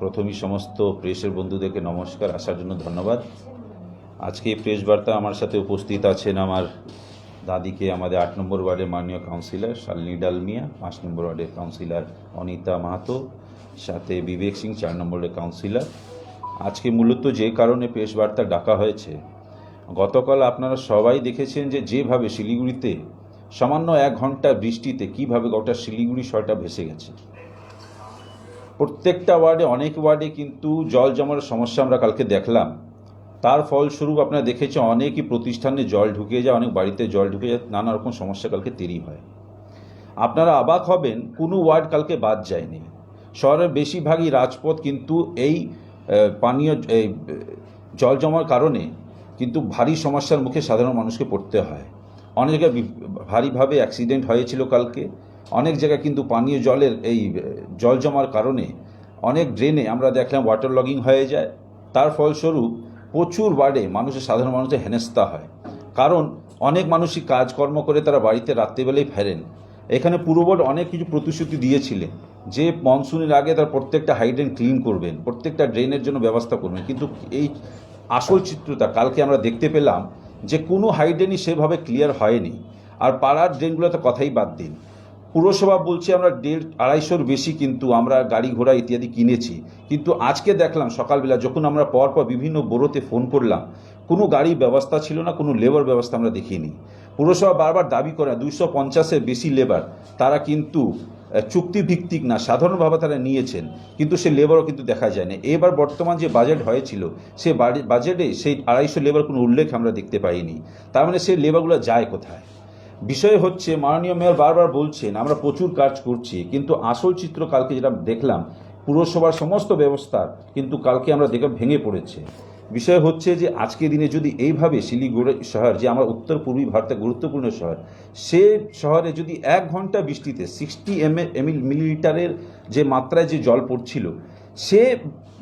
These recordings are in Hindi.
প্রথমেই সমস্ত প্রেসের বন্ধুদেরকে নমস্কার, আসার জন্য ধন্যবাদ। আজকে এই প্রেস বার্তা আমার সাথে উপস্থিত আছেন আমার দাদিকে, আমাদের 8 নম্বর ওয়ার্ডের মাননীয় কাউন্সিলর শালিনী ডালমিয়া, 5 নম্বর ওয়ার্ডের কাউন্সিলর অনিতা মাহাতো, সাথে বিবেক সিং 4 নম্বরের কাউন্সিলর। আজকে মূলত যে কারণে প্রেস বার্তা ডাকা হয়েছে, গতকাল আপনারা সবাই দেখেছেন যেভাবে শিলিগুড়িতে সামান্য 1 ঘন্টা বৃষ্টিতে কীভাবে গোটা শিলিগুড়ি শহরটা ভেসে গেছে। প্রত্যেকটা ওয়ার্ডে, অনেক ওয়ার্ডে কিন্তু জল জমার সমস্যা আমরা কালকে দেখলাম। তার ফলস্বরূপ আপনারা দেখেছেন অনেকই প্রতিষ্ঠানে জল ঢুকে যায়, অনেক বাড়িতে জল ঢুকে যায়, নানা রকম সমস্যা কালকে তৈরি হয়। আপনারা অবাক হবেন, কোনো ওয়ার্ড কালকে বাদ যায়নি। শহরের বেশিরভাগই রাজপথ কিন্তু এই পানীয় জল জমার কারণে কিন্তু ভারী সমস্যার মুখে সাধারণ মানুষকে পড়তে হয়। অনেক জায়গায় ভারীভাবে অ্যাক্সিডেন্ট হয়েছিল কালকে। অনেক জায়গায় কিন্তু পানীয় জলের এই জল জমার কারণে অনেক ড্রেনে আমরা দেখলাম ওয়াটার লগিং হয়ে যায়। তার ফলস্বরূপ প্রচুর ওয়ার্ডে সাধারণ মানুষের হেনস্থা হয়, কারণ অনেক মানুষই কাজকর্ম করে তারা বাড়িতে রাত্রিবেলায় ফেরেন। এখানে পুরো বোর্ড অনেক কিছু প্রতিশ্রুতি দিয়েছিলেন যে মনসুনের আগে তার প্রত্যেকটা হাইড্রেন ক্লিন করবেন, প্রত্যেকটা ড্রেনের জন্য ব্যবস্থা করবেন, কিন্তু এই আসল চিত্রটা কালকে আমরা দেখতে পেলাম যে কোনো হাইড্রেনই সেভাবে ক্লিয়ার হয়নি। আর পাড়ার ড্রেনগুলোতে কথাই বাদ দিন, পুরসভা বলছে আমরা 150-250-র বেশি কিন্তু আমরা গাড়ি ঘোড়া ইত্যাদি কিনেছি, কিন্তু আজকে দেখলাম সকালবেলা যখন আমরা পরপর বিভিন্ন বোরোতে ফোন করলাম, কোনো গাড়ির ব্যবস্থা ছিল না, কোনো লেবার ব্যবস্থা আমরা দেখিনি। পুরসভা বারবার দাবি করে 250-এর বেশি লেবার তারা কিন্তু চুক্তিভিত্তিক না, সাধারণভাবে তারা নিয়েছেন, কিন্তু সে লেবারও কিন্তু দেখা যায় না। এবার বর্তমান যে বাজেট হয়েছিল সে বাজেটে সেই 250 লেবার কোনো উল্লেখ আমরা দেখতে পাইনি। তার মানে সেই লেবারগুলো যায় কোথায়? বিষয় হচ্ছে মাননীয় মেয়র বারবার বলছেন আমরা প্রচুর কাজ করছি, কিন্তু আসল চিত্র কালকে যেটা দেখলাম পুরসভার সমস্ত ব্যবস্থা কিন্তু কালকে আমরা দেখে ভেঙে পড়েছে। বিষয় হচ্ছে যে আজকে দিনে যদি এইভাবে শিলিগুড়ি শহর, যে আমার উত্তর পূর্বী ভারতের গুরুত্বপূর্ণ শহর, সে শহরে যদি 1 ঘন্টা বৃষ্টিতে 60 মিলিলিটারের যে মাত্রায় যে জল পড়ছিল, সে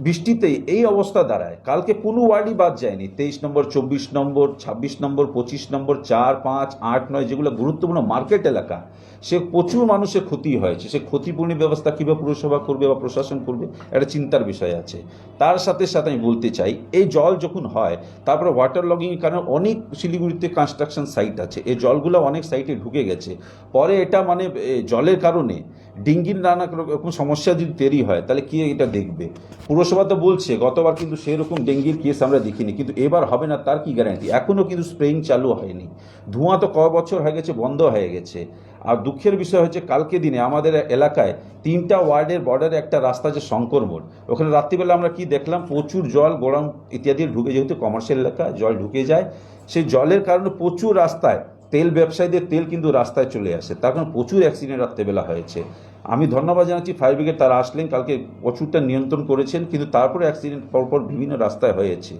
বৃষ্টিতেই এই অবস্থা দাঁড়ায়। কালকে কোনো ওয়ার্ডই বাদ যায়নি। 23 নম্বর, 24 নম্বর, 26 নম্বর, 25 নম্বর, 4, 5, 8, 9 যেগুলো গুরুত্বপূর্ণ মার্কেট এলাকা, সে প্রচুর মানুষের ক্ষতি হয়েছে। সে ক্ষতিপূরণের ব্যবস্থা কীভাবে পুরসভা করবে বা প্রশাসন করবে, একটা চিন্তার বিষয় আছে। তার সাথে সাথে আমি বলতে চাই, এই জল যখন হয় তারপরে ওয়াটার লগিংয়ের কারণে অনেক শিলিগুড়িতে কনস্ট্রাকশন সাইট আছে, এই জলগুলো অনেক সাইটে ঢুকে গেছে। পরে এটা মানে জলের কারণে ডেঙ্গির নানা রকম সমস্যা যদি তৈরি হয় তাহলে কে এটা দেখবে? পুরসভা তো বলছে, গতবার কিন্তু সেরকম ডেঙ্গির কেস আমরা দেখিনি, কিন্তু এবার হবে না তার কি গ্যারান্টি? এখনও কিন্তু স্প্রেইং চালু হয়নি। ধোঁয়া তো বছর হয়ে গেছে বন্ধ হয়ে গেছে। আর দুঃখের বিষয় হচ্ছে কালকে দিনে আমাদের এলাকায় 3টা ওয়ার্ডের বর্ডারে একটা রাস্তা যে শঙ্কর মোড়, ওখানে রাত্রিবেলা আমরা কি দেখলাম, প্রচুর জল গরম ইত্যাদি ঢুকে, যেহেতু কমার্শিয়াল এলাকা জল ঢুকে যায়, সেই জলের কারণে প্রচুর রাস্তায় তেল ব্যবসায়ীদের তেল কিন্তু রাস্তায় চলে আসে, তার কারণে প্রচুর অ্যাক্সিডেন্ট রাত্রেবেলা হয়েছে। আমি ধন্যবাদ জানাচ্ছি ফায়ার ব্রিগেড, তারা আসলেন কালকে, প্রচুরটা নিয়ন্ত্রণ করেছেন, কিন্তু তারপরে অ্যাক্সিডেন্ট পরপর বিভিন্ন রাস্তায় হয়েছে।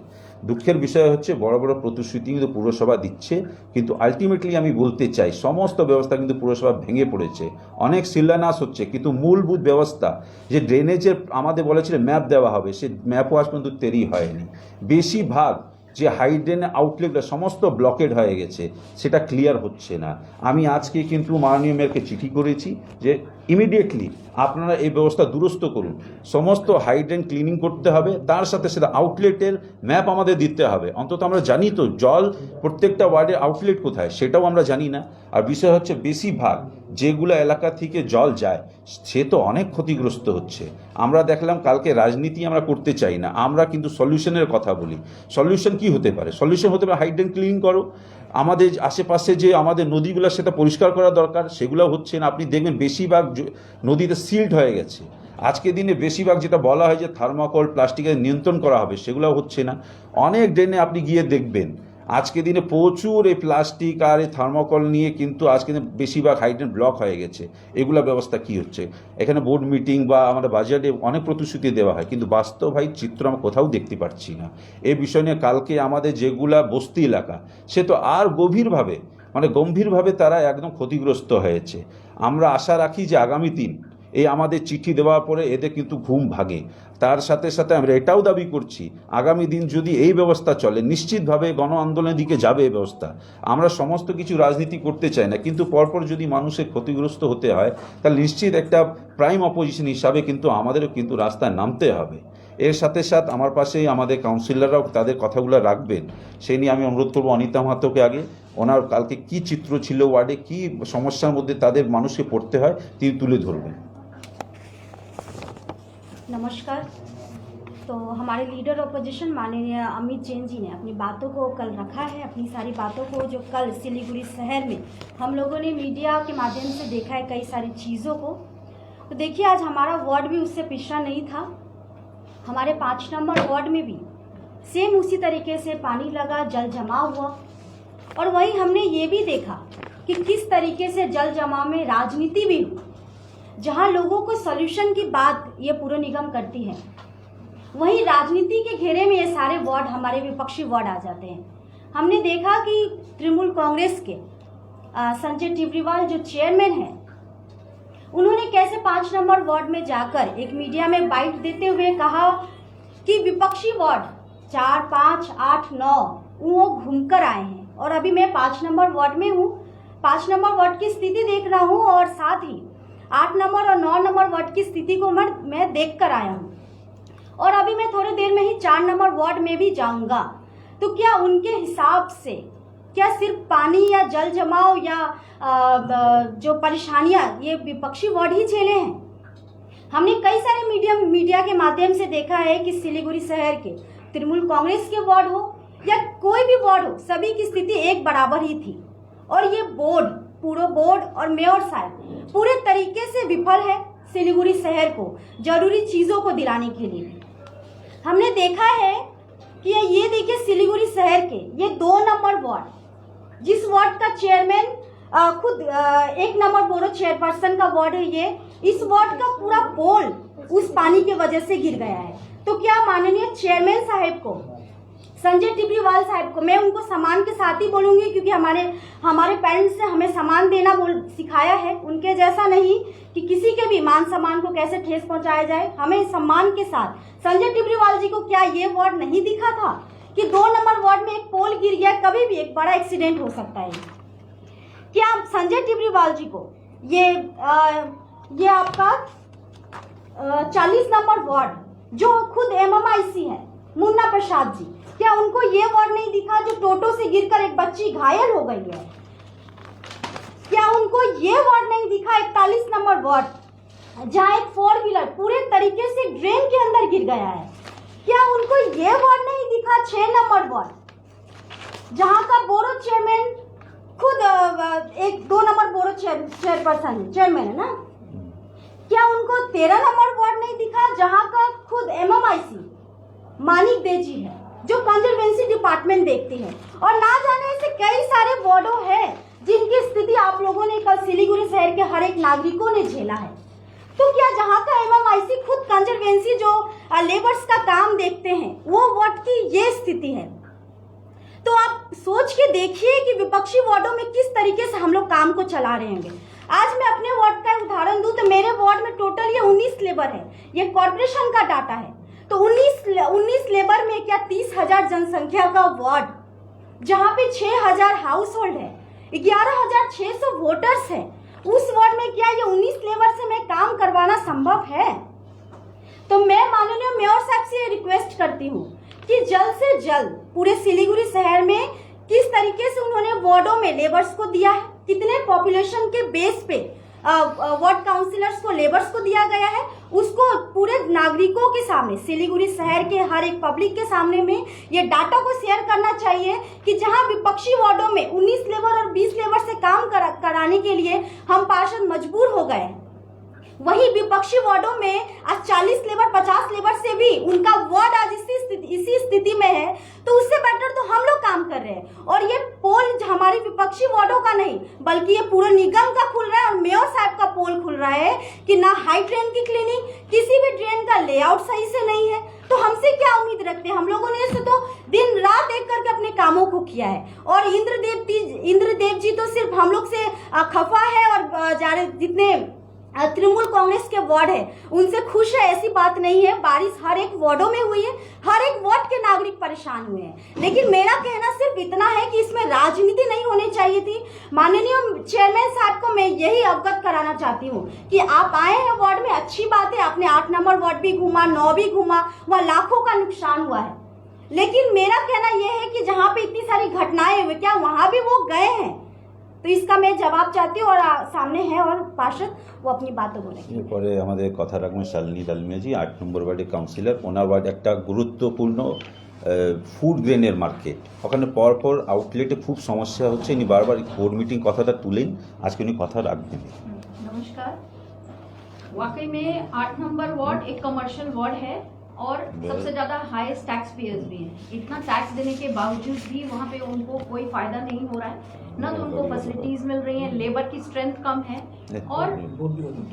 দুঃখের বিষয় হচ্ছে বড় বড় প্রতিশ্রুতি কিন্তু পুরসভা দিচ্ছে, কিন্তু আলটিমেটলি আমি বলতে চাই সমস্ত ব্যবস্থা কিন্তু পুরসভা ভেঙে পড়েছে। অনেক শিলান্যাস হচ্ছে, কিন্তু মূলভূত ব্যবস্থা যে ড্রেনেজের আমাদের বলেছিল ম্যাপ দেওয়া হবে, সে ম্যাপও আজ পর্যন্ত তৈরি হয়নি। বেশিরভাগ যে হাইড্রেন আউটলেটটা সমস্ত ব্লকেড হয়ে গেছে, সেটা ক্লিয়ার হচ্ছে না। আমি আজকে কিন্তু মাননীয় মেয়রকে চিঠি করেছি যে ইমিডিয়েটলি আপনারা এই ব্যবস্থা দুরস্ত করুন, সমস্ত হাইড্রেন ক্লিনিং করতে হবে, তার সাথে সাথে আউটলেটের ম্যাপ আমাদের দিতে হবে। অন্তত আমরা জানি তো জল প্রত্যেকটা ওয়ার্ডের আউটলেট কোথায়, সেটাও আমরা জানি না। আর বিষয় হচ্ছে বেশিরভাগ যেগুলো এলাকা থেকে জল যায় সে তো অনেক ক্ষতিগ্রস্ত হচ্ছে। আমরা দেখলাম কালকে রাজনীতি আমরা করতে চাই না, আমরা কিন্তু সলিউশনের কথা বলি। সলিউশন কি হতে পারে? সলিউশন হতে পারে হাইড্রেন ক্লিন করো, আমাদের আশেপাশে যে আমাদের নদীগুলো সেটা পরিষ্কার করা দরকার, সেগুলো হচ্ছে না। আপনি দেখবেন বেশিরভাগ নদীতে সিল্ড হয়ে গেছে। আজকে দিনে বেশিরভাগ যেটা বলা হয় যে থার্মোকল প্লাস্টিকের নিয়ন্ত্রণ করা হবে, সেগুলো হচ্ছে না। অনেক ড্রেনে আপনি গিয়ে দেখবেন আজকে দিনে প্রচুর এই প্লাস্টিক আর এই থার্মোকল নিয়ে কিন্তু আজকে বেশিরভাগ হাইড্রেন ব্লক হয়ে গেছে। এগুলো ব্যবস্থা কি হচ্ছে? এখানে বোর্ড মিটিং বা আমাদের বাজেটে অনেক প্রতিশ্রুতি দেওয়া হয়, কিন্তু বাস্তব চিত্র আমরা কোথাও দেখতে পাচ্ছি না। এই বিষয় নিয়ে কালকে আমাদের যেগুলা বস্তি এলাকা, সে তো আর গভীরভাবে তারা একদম ক্ষতিগ্রস্ত হয়েছে। আমরা আশা রাখি যে আগামী দিন এই আমাদের চিঠি দেওয়ার পরে এদের কিন্তু ঘুম ভাগে। তার সাথে সাথে আমরা এটাও দাবি করছি, আগামী দিন যদি এই ব্যবস্থা চলে নিশ্চিতভাবে গণ আন্দোলনের দিকে যাবে এই ব্যবস্থা। আমরা সমস্ত কিছু রাজনীতি করতে চাই না, কিন্তু পরপর যদি মানুষের ক্ষতিগ্রস্ত হতে হয় তাহলে নিশ্চিত একটা প্রাইম অপোজিশন হিসাবে কিন্তু আমাদেরও কিন্তু রাস্তায় নামতে হবে। এর সাথে সাথে আমার পাশেই আমাদের কাউন্সিলররাও তাদের কথাগুলো রাখবেন, সেই নিয়ে আমি অনুরোধ করবো অনিতা মাহাতোকে আগে, ওনার কালকে কি চিত্র ছিল ওয়ার্ডে, কি সমস্যার মধ্যে তাদের মানুষকে পড়তে হয় তিনি তুলে ধরবেন। नमस्कार। तो हमारे लीडर ऑपोजिशन माननीय अमित जैन जी ने अपनी बातों को कल रखा है, अपनी सारी बातों को जो कल सिलीगुड़ी शहर में हम लोगों ने मीडिया के माध्यम से देखा है कई सारी चीज़ों को। तो देखिए आज हमारा वार्ड भी उससे पिछड़ा नहीं था। हमारे 5 नंबर वार्ड में भी सेम उसी तरीके से पानी लगा, जल जमाव हुआ। और वहीं हमने ये भी देखा कि किस तरीके से जल जमाव में राजनीति भी हुई। जहां लोगों को सॉल्यूशन की बात ये पुर निगम करती है, वहीं राजनीति के घेरे में ये सारे वार्ड हमारे विपक्षी वार्ड आ जाते हैं। हमने देखा कि तृणमूल कांग्रेस के संजय टिब्रीवाल जो चेयरमैन हैं, उन्होंने कैसे 5 नंबर वार्ड में जाकर एक मीडिया में बाइट देते हुए कहा कि विपक्षी वार्ड 4, 5, 8, 9 वो घूमकर आए हैं और अभी मैं 5 नंबर वार्ड में हूँ। 5 नंबर वार्ड की स्थिति देख रहा हूँ और साथ ही 8 नंबर और 9 नंबर वार्ड की स्थिति को मैं देख कर आया हूँ और अभी मैं थोड़ी देर में ही 4 नंबर वार्ड में भी जाऊंगा। तो क्या उनके हिसाब से क्या सिर्फ पानी या जल जमाव या जो परेशानियां ये विपक्षी वार्ड ही झेले हैं? हमने कई सारे मीडिया के माध्यम से देखा है कि सिलीगुड़ी शहर के तृणमूल कांग्रेस के वार्ड हो या कोई भी वार्ड हो, सभी की स्थिति एक बराबर ही थी। और ये पूरा बोर्ड और मेयर साहब पूरे तरीके से विफल है सिलीगुड़ी शहर को जरूरी चीजों को दिलाने के लिए। हमने देखा है कि ये देखिए सिलीगुड़ी शहर के ये 2 नंबर वार्ड, जिस वार्ड का चेयरमैन खुद 1 नंबर बोरो चेयरपर्सन का वार्ड है ये, इस वार्ड का पूरा पोल उस पानी की वजह से गिर गया है। तो क्या माननीय चेयरमैन साहब को, संजय टिब्रीवाल साहब को, मैं उनको सम्मान के साथ ही बोलूंगी क्योंकि हमारे पेरेंट्स ने हमें सम्मान देना सिखाया है, उनके जैसा नहीं कि किसी के भी मान सम्मान को कैसे ठेस पहुंचाया जाए, हमें सम्मान के साथ। संजय टिब्रीवाल जी को क्या ये वार्ड नहीं दिखा था कि 2 नंबर वार्ड में एक पोल गिर गया, कभी भी एक बड़ा एक्सीडेंट हो सकता है? क्या संजय टिब्रीवाल जी को ये आपका 40 नंबर वार्ड जो खुद MMIC है मुन्ना प्रसाद जी, क्या उनको ये वार्ड नहीं दिखा जो टोटो से गिरकर एक बच्ची घायल हो गई है? क्या उनको ये वार्ड नहीं दिखा 41 नंबर वार्ड जहां एक 4 व्हीलर पूरे तरीके से ड्रेन के अंदर गिर गया है? क्या उनको ये वार्ड नहीं दिखा 6 नंबर वार्ड जहां का बोरो चेयरमैन खुद 2 नंबर बोरो चेयरमैन है ना? क्या उनको 13 नंबर वार्ड नहीं दिखा जहां का खुद MMIC मानिक देजी है जो कंजर्वेंसी डिपार्टमेंट देखती है? और ना जाने ऐसे कई सारे वार्डों हैं जिनकी स्थिति आप लोगों ने कल सिलीगुड़ी शहर के हर एक नागरिकों ने झेला है। तो क्या जहां का MMIC खुद कंजर्वेंसी जो लेबर्स का काम देखते हैं वो वार्ड की ये स्थिति है? तो आप सोच के देखिए कि विपक्षी वार्डों में किस तरीके से हम लोग काम को चला रहे होंगे। आज मैं अपने वार्ड का उदाहरण दूं तो मेरे वार्ड में टोटल ये 19 लेबर है, ये कॉर्पोरेशन का डाटा है। तो 19 लेबर में क्या 30,000 जनसंख्या का वार्ड जहां पे 6,000 हाउस होल्ड है, 11,600 वोटर्स है, उस वार्ड में क्या ये 19 लेबर से मैं काम करवाना संभव है? तो मैं माननीय मेयर साहब से रिक्वेस्ट करती हूँ कि जल्द से जल्द पूरे सिलीगुड़ी शहर में किस तरीके से उन्होंने वार्डों में लेबर्स को दिया है, कितने पॉपुलेशन के बेस पे वार्ड काउंसिलर्स को लेबर्स को दिया गया है, उसको पूरे नागरिकों के सामने सिलीगुड़ी शहर के हर एक पब्लिक के सामने में ये डाटा को शेयर करना चाहिए कि जहां विपक्षी वार्डों में 19 लेबर और 20 लेबर से काम कराने के लिए हम पार्षद मजबूर हो गए, वही विपक्षी वार्डों में आज 40 लेबर 50 लेबर से भी उनका वार्ड आज इसी स्थिति में है। तो उससे बेटर तो हम लोग काम कर रहे हैं। और ये पोल हमारी विपक्षी वार्डों का नहीं बल्कि ये पूरे निगम का खुल रहा है और मेयर साहब का पोल खुल रहा है कि ना हाई ड्रेन की क्लीनिंग, किसी भी ड्रेन का लेआउट सही से नहीं है। तो हमसे क्या उम्मीद रखते हैं? हम लोगों ने इसे तो दिन रात एक करके अपने कामों को किया है। और इंद्रदेव जी तो सिर्फ हम लोग से खफा है और जितने तृणमूल कांग्रेस के वार्ड है उनसे खुश है, ऐसी बात नहीं है। बारिश हर एक वार्डों में हुई है, हर एक वार्ड के नागरिक परेशान हुए हैं। लेकिन मेरा कहना सिर्फ इतना है कि इसमें राजनीति नहीं होनी चाहिए थी। माननीय चेयरमैन साहब को मैं यही अवगत कराना चाहती हूँ कि आप आए हैं वार्ड में, अच्छी बात है, आपने 8 नंबर वार्ड भी घूमा, 9 भी घूमा, वहाँ लाखों का नुकसान हुआ है। लेकिन मेरा कहना यह है कि जहाँ पे इतनी सारी घटनाएं हुई, क्या वहां भी वो गए हैं? तो इसका मैं जवाब चाहती हूँ, और सामने है और पार्षद वो अपनी बातों बोलेंगे। এরপরে আমাদের কথা রাখবেন শালিনী ডালমিয়াজি, 8 নম্বর ওয়ার্ডের কাউন্সিলর। ওনার ওয়ার্ড একটা গুরুত্বপূর্ণ ফুড গ্রেনের মার্কেট, ওখানে পরপর আউটলেটে খুব সমস্যা হচ্ছে। ইনি বারবার বোর্ড মিটিং কথাটা তুলেন, আজকে উনি কথা রাখবেন। नमस्कार। वाकई में 8 नंबर वार्ड एक कमर्शियल वार्ड है और सबसे ज्यादा हाईएस्ट टैक्स पेयर्स भी हैं। इतना टैक्स देने के बावजूद भी वहाँ पे उनको कोई फायदा नहीं हो रहा है, न तो उनको फैसिलिटीज मिल रही हैं, लेबर की स्ट्रेंथ कम है। और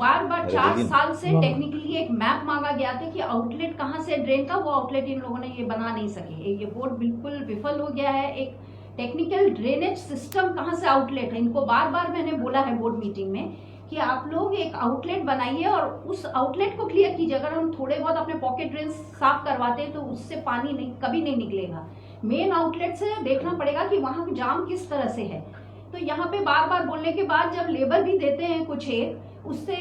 बार बार 4 साल से टेक्निकली एक मैप मांगा गया था कि आउटलेट कहाँ से ड्रेन का, वो आउटलेट इन लोगों ने ये बना नहीं सके। ये बोर्ड बिल्कुल विफल हो गया है। एक टेक्निकल ड्रेनेज सिस्टम कहाँ से आउटलेट है, इनको बार बार मैंने बोला है बोर्ड मीटिंग में कि आप लोग एक आउटलेट बनाइए और उस आउटलेट को क्लियर कीजिए। अगर हम थोड़े बहुत अपने पॉकेट ड्रेन साफ करवाते हैं तो उससे पानी नहीं कभी नहीं निकलेगा। मेन आउटलेट से देखना पड़ेगा कि वहाँ जाम किस तरह से है। तो यहाँ पे बार बार बोलने के बाद जब लेबर भी देते हैं कुछ एक, उससे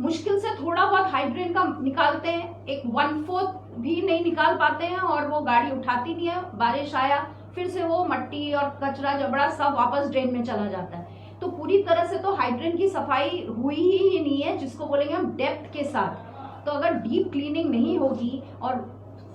मुश्किल से थोड़ा बहुत हाइड्रेन का निकालते हैं, एक 1/4 भी नहीं निकाल पाते हैं और वो गाड़ी उठाती नहीं है। बारिश आया फिर से वो मट्टी और कचरा जबड़ा सब वापस ड्रेन में चला जाता है। तो पूरी तरह से तो हाइड्रेन की सफाई हुई ही नहीं है, जिसको बोलेंगे हम डेप्थ के साथ। तो अगर डीप क्लीनिंग नहीं होगी, और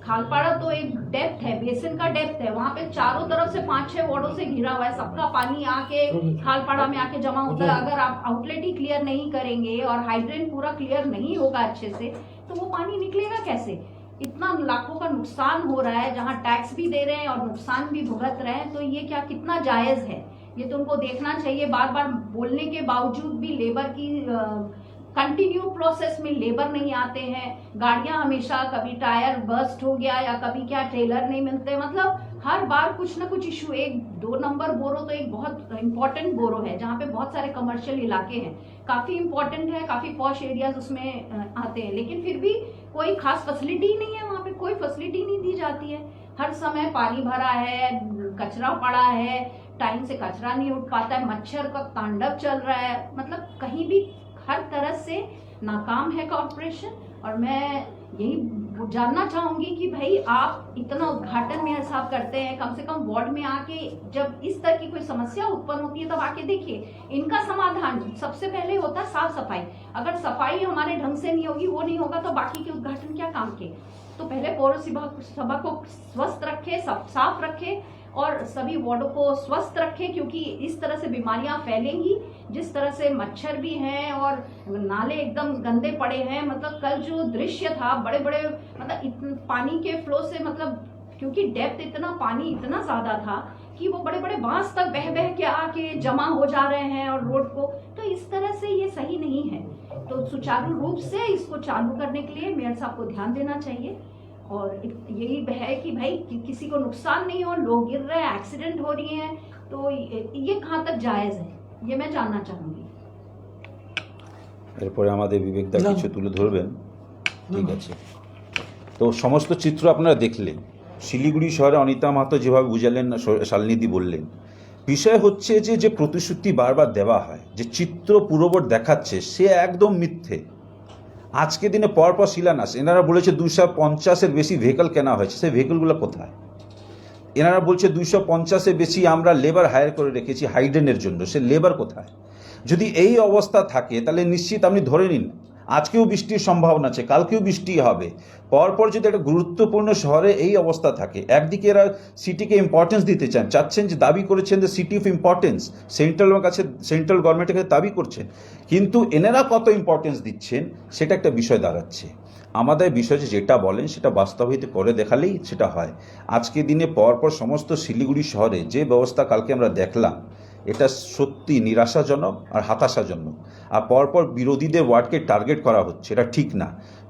खालपाड़ा तो एक डेप्थ है, बेसिन का डेप्थ है, वहाँ पे चारों तरफ से 5-6 वार्डों से घिरा हुआ है, सबका पानी आके खालपाड़ा में आके जमा होता है। अगर आप आउटलेट ही क्लियर नहीं करेंगे और हाइड्रेन पूरा क्लियर नहीं होगा अच्छे से, तो वो पानी निकलेगा कैसे? इतना लाखों का नुकसान हो रहा है, जहाँ टैक्स भी दे रहे हैं और नुकसान भी भुगत रहे हैं। तो ये क्या कितना जायज है, ये तो उनको देखना चाहिए। बार बार बोलने के बावजूद भी लेबर की कंटिन्यू प्रोसेस में लेबर नहीं आते हैं। गाड़ियां हमेशा कभी टायर बर्स्ट हो गया या कभी क्या ट्रेलर नहीं मिलते, मतलब हर बार कुछ ना कुछ इशू। एक 2 नंबर बोरो तो एक बहुत इंपॉर्टेंट बोरो है जहाँ पे बहुत सारे कमर्शियल इलाके हैं, काफी इंपॉर्टेंट है, काफी पॉश एरियाज उसमें आते हैं। लेकिन फिर भी कोई खास फैसिलिटी ही नहीं है, वहाँ पे कोई फैसिलिटी नहीं दी जाती है। हर समय पानी भरा है, कचरा पड़ा है, टाइम से कचरा नहीं उठ पाता है, मच्छर का तांडव चल रहा है। मतलब कहीं भी हर तरह से नाकाम है कॉर्पोरेशन। और मैं यही जानना चाहूंगी कि भाई आप इतना उद्घाटन मेयर साहब करते हैं, कम से कम वार्ड में आके जब इस तरह की कोई समस्या उत्पन्न होती है तब आके देखिए। इनका समाधान सबसे पहले होता है साफ सफाई। अगर सफाई हमारे ढंग से नहीं होगी, वो नहीं होगा, तो बाकी के उद्घाटन क्या काम के? तो पहले पौर सभा को स्वस्थ रखे, साफ रखे और सभी वार्डों को स्वस्थ रखें, क्योंकि इस तरह से बीमारियां फैलेंगी। जिस तरह से मच्छर भी हैं और नाले एकदम गंदे पड़े हैं, मतलब कल जो दृश्य था बड़े बड़े, मतलब पानी के फ्लो से, मतलब क्योंकि डेप्थ इतना पानी इतना ज्यादा था कि वो बड़े बड़े बांस तक बह बह के आके जमा हो जा रहे हैं और रोड को। तो इस तरह से ये सही नहीं है। तो सुचारू रूप से इसको चालू करने के लिए मेयर साहब को ध्यान देना चाहिए। और यही है कि भाई किसी को नुकसान नहीं हो, लोग गिर रहे हैं, एक्सीडेंट हो रही हैं, तो ये कहाँ तक जायज है, ये मैं जानना चाहूंगी। এরপরে আমাদের বিবেকদা কিছু তুলে ধরবেন। ঠিক আছে, তো সমস্ত চিত্র আপনারা দেখলেন। শিলিগুড়ি শহরে অনিতা মাহাতো যেভাবে বুঝালেন, শালিনীদি বললেন, বিষয় হচ্ছে যে যে প্রতিশ্রুতি বারবার দেওয়া হয়, যে চিত্র পুরোবট দেখাচ্ছে, সে একদম মিথ্যে। আজকে দিনে পরপর শিলান্যাস, এনারা বলেছে 250-এর বেশি ভেহিকল কেনা হয়েছে, সেই ভেহিকলগুলো কোথায়? এনারা বলছে 250-এর বেশি আমরা লেবার হায়ার করে রেখেছি হাইড্রেনের জন্য, সে লেবার কোথায়? যদি এই অবস্থা থাকে তাহলে নিশ্চিত আপনি ধরে নিন আজকেও বৃষ্টির সম্ভাবনা আছে, কালকেও বৃষ্টি হবে। পরপর যদি একটা গুরুত্বপূর্ণ শহরে এই অবস্থা থাকে, একদিকে এরা সিটিকে ইম্পর্টেন্স দিতে চাচ্ছেন, যে দাবি করেছেন যে সিটি অফ ইম্পর্টেন্স, সেন্ট্রাল গভর্নমেন্টের কাছে দাবি করছেন, কিন্তু এনারা কত ইম্পর্টেন্স দিচ্ছেন সেটা একটা বিষয় দাঁড়াচ্ছে। আমাদের বিষয় যেটা বলেন সেটা বাস্তবায়িত করে দেখালেই সেটা হয়। আজকে দিনে পরপর সমস্ত শিলিগুড়ি শহরে যে ব্যবস্থা কালকে আমরা দেখলাম, এটা সত্যি নিরাশাজনক আর হতাশাজনক। আর পরপর বিরোধীদের ওয়ার্ডকে টার্গেট করা হচ্ছে, এটা ঠিক না।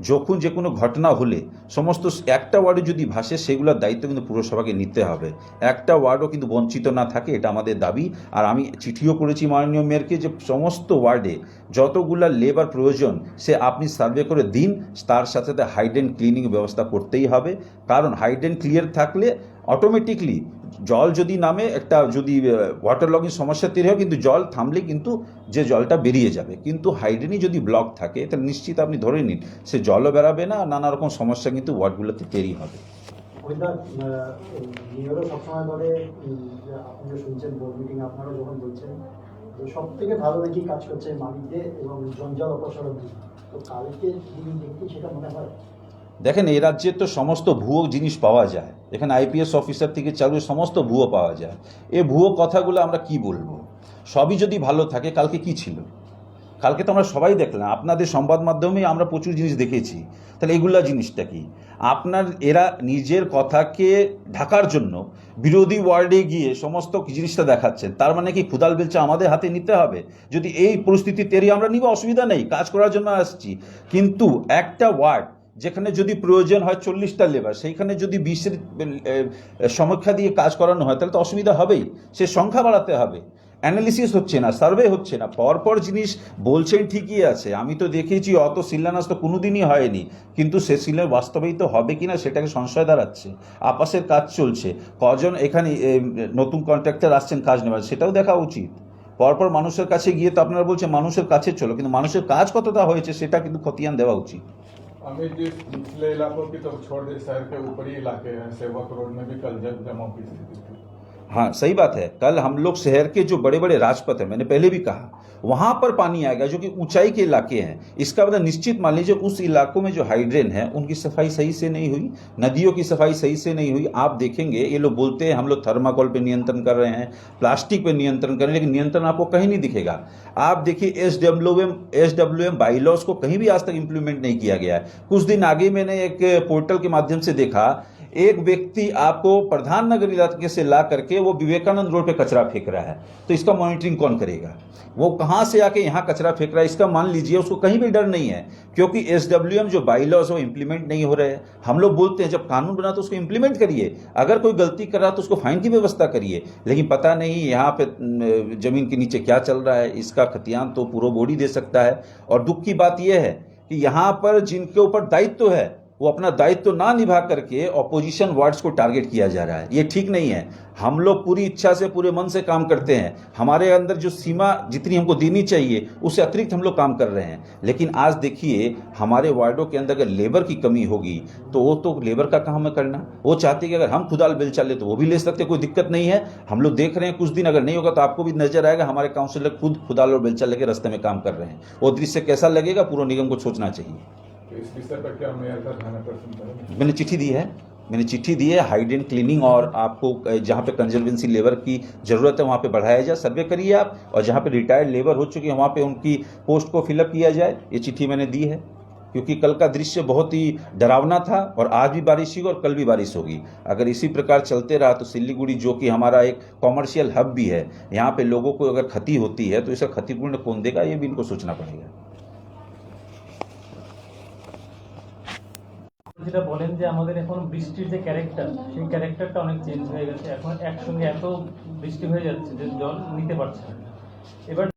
যখন যে কোনো ঘটনা হলে সমস্ত একটা ওয়ার্ডে যদি ভাসে সেগুলোর দায়িত্ব কিন্তু পুরসভাকে নিতে হবে, একটা ওয়ার্ডও কিন্তু বঞ্চিত না থাকে, এটা আমাদের দাবি। আর আমি চিঠিও করেছি মাননীয় মেয়রকে যে সমস্ত ওয়ার্ডে যতগুলা লেবার প্রয়োজন সে আপনি সার্ভে করে দিন, তার সাথে সাথে হাইড অ্যান্ড ক্লিনিং ব্যবস্থা করতেই হবে। কারণ হাইড অ্যান্ড ক্লিয়ার থাকলে অটোমেটিকলি জল যদি নামে একটা যদি ওয়াটার লগিং সমস্যা তৈরি হয়, কিন্তু জল থামলে কিন্তু যে জলটা বেরিয়ে যাবে। কিন্তু হাইড্রেনই যদি ব্লক থাকে তাহলে নিশ্চিত আপনি ধরে নিন সে জলও বেরাবে না, নানা রকম সমস্যা কিন্তু ওয়ার্ডগুলোতে তৈরি হবে। মেয়রও সবসময় বলে, আপনারা শুনছেন বোর্ড মিটিং আপনারা যখন বলছেন যে সব থেকে ভালো নাকি কাজ করছে মালিকদের এবং জঞ্জাল অপসারণ। তো কালকে দিন দেখতে সেটা মনে হয়। দেখেন, এই রাজ্যে তো সমস্ত ভুয়ো জিনিস পাওয়া যায়, এখানে আইপিএস অফিসার থেকে চালু সমস্ত ভুয়ো পাওয়া যায়। এই ভুয়ো কথাগুলো আমরা কি বলবো, সবই যদি ভালো থাকে কালকে কি ছিল? কালকে তো আমরা সবাই দেখলাম, আপনাদের সংবাদ মাধ্যমেই আমরা প্রচুর জিনিস দেখেছি। তাহলে এগুলা জিনিসটা কি? আপনার এরা নিজের কথাকে ঢাকার জন্য বিরোধী ওয়ার্ডে গিয়ে সমস্ত জিনিসটা দেখাচ্ছেন। তার মানে কি খুদাল বেলচা আমাদের হাতে নিতে হবে? যদি এই পরিস্থিতি তৈরি আমরা নিব, অসুবিধা নেই, কাজ করার জন্য আসছি। কিন্তু একটা ওয়ার্ড যেখানে যদি প্রয়োজন হয় 40টা লেবার, সেইখানে যদি 20-এর সমীক্ষা দিয়ে কাজ করানো হয় তাহলে তো অসুবিধা হবেই। সে সংখ্যা বাড়াতে হবে। অ্যানালিসিস হচ্ছে না, সার্ভে হচ্ছে না, পরপর জিনিস বলছেন ঠিকই আছে। আমি তো দেখেছি অত শিলান্যাস তো কোনোদিনই হয়নি, কিন্তু সে শিলার বাস্তবায়িত হবে কিনা সেটাকে সংশয় দাঁড়াচ্ছে। আপাসের কাজ চলছে, কজন এখানে নতুন কন্ট্রাক্টর আসছেন কাজ নেওয়ার, সেটাও দেখা উচিত। পরপর মানুষের কাছে গিয়ে তো আপনারা বলছেন মানুষের কাছে চলো, কিন্তু মানুষের কাজ কতটা হয়েছে সেটা কিন্তু খতিয়ান দেওয়া उचित। अमित जी, निचले इलाकों की तो छोड़ दे, शहर के ऊपरी इलाके हैं, सेवक रोड में भी कल जल जमाव की स्थिति थी। हाँ, सही बात है। कल हम लोग शहर के जो बड़े बड़े राजपथ हैं, मैंने पहले भी कहा, वहाँ पर पानी आएगा जो कि ऊंचाई के इलाके हैं। इसका मतलब निश्चित मान लीजिए उस इलाकों में जो हाइड्रेन है उनकी सफाई सही से नहीं हुई, नदियों की सफाई सही से नहीं हुई। आप देखेंगे ये लोग बोलते हैं हम लोग थर्माकोल पे नियंत्रण कर रहे हैं, प्लास्टिक पे नियंत्रण कर रहे हैं, लेकिन नियंत्रण आपको कहीं नहीं दिखेगा। आप देखिए एसडब्ल्यूएम बाईलॉज को कहीं भी आज तक इम्प्लीमेंट नहीं किया गया है। कुछ दिन आगे मैंने एक पोर्टल के माध्यम से देखा, एक व्यक्ति आपको प्रधान नगर इलाके से ला करके वो विवेकानंद रोड पे कचरा फेंक रहा है, तो इसका मॉनिटरिंग कौन करेगा? वो कहाँ से आके यहाँ कचरा फेंक रहा है, इसका मान लीजिए उसको कहीं भी डर नहीं है, क्योंकि एसडब्ल्यूएम जो बाईलॉज वो इम्प्लीमेंट नहीं हो रहे हैं। हम लोग बोलते हैं जब कानून बना तो उसको इम्प्लीमेंट करिए, अगर कोई गलती कर रहा है तो उसको फाइन की व्यवस्था करिए, लेकिन पता नहीं यहाँ पे जमीन के नीचे क्या चल रहा है, इसका खतियान तो पूरा बोर्ड ही दे सकता है। और दुख की बात यह है कि यहाँ पर जिनके ऊपर दायित्व है वो अपना दायित्व ना निभा करके ऑपोजिशन वार्ड्स को टारगेट किया जा रहा है, ये ठीक नहीं है। हम लोग पूरी इच्छा से पूरे मन से काम करते हैं, हमारे अंदर जो सीमा जितनी हमको देनी चाहिए उससे अतिरिक्त हम लोग काम कर रहे हैं। लेकिन आज देखिए हमारे वार्डों के अंदर अगर लेबर की कमी होगी तो वो तो लेबर का काम है करना। वो चाहते हैं कि अगर हम खुदाल बेलचा ले तो वो भी ले सकते, कोई दिक्कत नहीं है। हम लोग देख रहे हैं कुछ दिन अगर नहीं होगा तो आपको भी नजर आएगा हमारे काउंसिलर खुद खुदाल और बेलचा लेके रास्ते में काम कर रहे हैं। वो दृश्य कैसा लगेगा पूरा निगम को सोचना चाहिए। तो इस विषय पर क्या मेयर का ध्यान आकर्षण करेंगे? मैंने चिट्ठी दी है हाइड एंड क्लीनिंग, और आपको जहाँ पे कंजर्वेंसी लेबर की ज़रूरत है वहाँ पे बढ़ाया जाए, सर्वे करिए आप, और जहाँ पे रिटायर्ड लेबर हो चुकी है वहाँ पे उनकी पोस्ट को फिलअप किया जाए। ये चिट्ठी मैंने दी है, क्योंकि कल का दृश्य बहुत ही डरावना था और आज भी बारिश होगी और कल भी बारिश होगी। अगर इसी प्रकार चलते रहा तो सिल्लीगुड़ी जो कि हमारा एक कॉमर्शियल हब भी है, यहाँ पे लोगों को अगर क्षति होती है तो इसका क्षतिपूर्ण कौन देगा, ये भी इनको सोचना पड़ेगा। যেটা বলেন যে আমাদের এখন বৃষ্টির যে ক্যারেক্টার সেই ক্যারেক্টারটা অনেক চেঞ্জ হয়ে গেছে, এখন একসঙ্গে এত বৃষ্টি হয়ে যাচ্ছে যে জল নিতে পারছে না। এবার